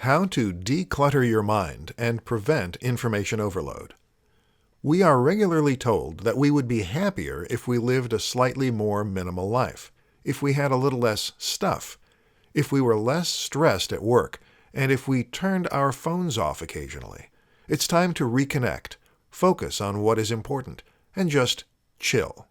How to declutter your mind and prevent information overload. We are regularly told that we would be happier if we lived a slightly more minimal life, if we had a little less stuff, if we were less stressed at work, and if we turned our phones off occasionally. It's time to reconnect, focus on what is important, and just chill.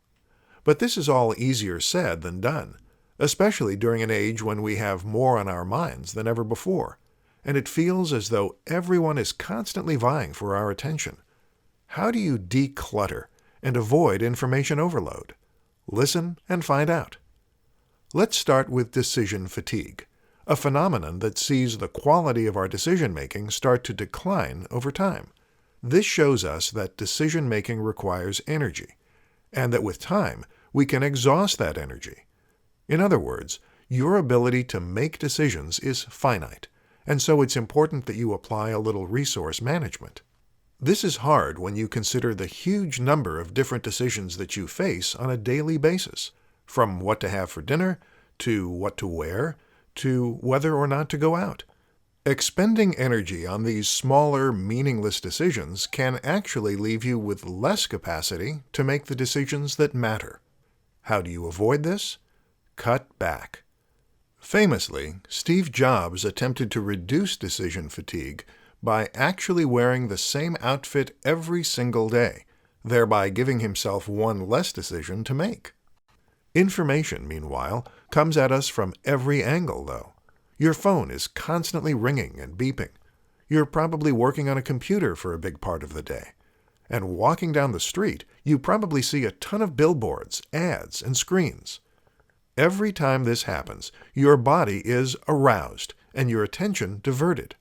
But this is all easier said than done, especially during an age when we have more on our minds than ever before, and it feels as though everyone is constantly vying for our attention. How do you declutter and avoid information overload? Listen and find out. Let's start with decision fatigue, a phenomenon that sees the quality of our decision-making start to decline over time. This shows us that decision-making requires energy, and that with time, we can exhaust that energy. In other words, your ability to make decisions is finite, and so it's important that you apply a little resource management. This is hard when you consider the huge number of different decisions that you face on a daily basis, from what to have for dinner, to what to wear, to whether or not to go out. Expending energy on these smaller, meaningless decisions can actually leave you with less capacity to make the decisions that matter. How do you avoid this? Cut back. Famously, Steve Jobs attempted to reduce decision fatigue by actually wearing the same outfit every single day, thereby giving himself one less decision to make. Information, meanwhile, comes at us from every angle, though. Your phone is constantly ringing and beeping. You're probably working on a computer for a big part of the day. And walking down the street, you probably see a ton of billboards, ads, and screens. Every time this happens, your body is aroused and your attention diverted.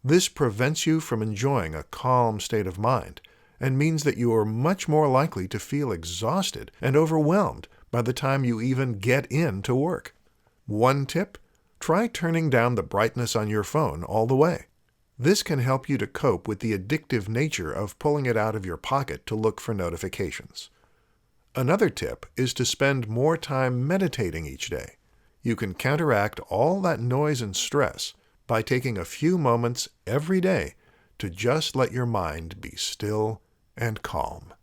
This prevents you from enjoying a calm state of mind and means that you are much more likely to feel exhausted and overwhelmed by the time you even get into work. One tip: try turning down the brightness on your phone all the way. This can help you to cope with the addictive nature of pulling it out of your pocket to look for notifications. Another tip is to spend more time meditating each day. You can counteract all that noise and stress by taking a few moments every day to just let your mind be still and calm.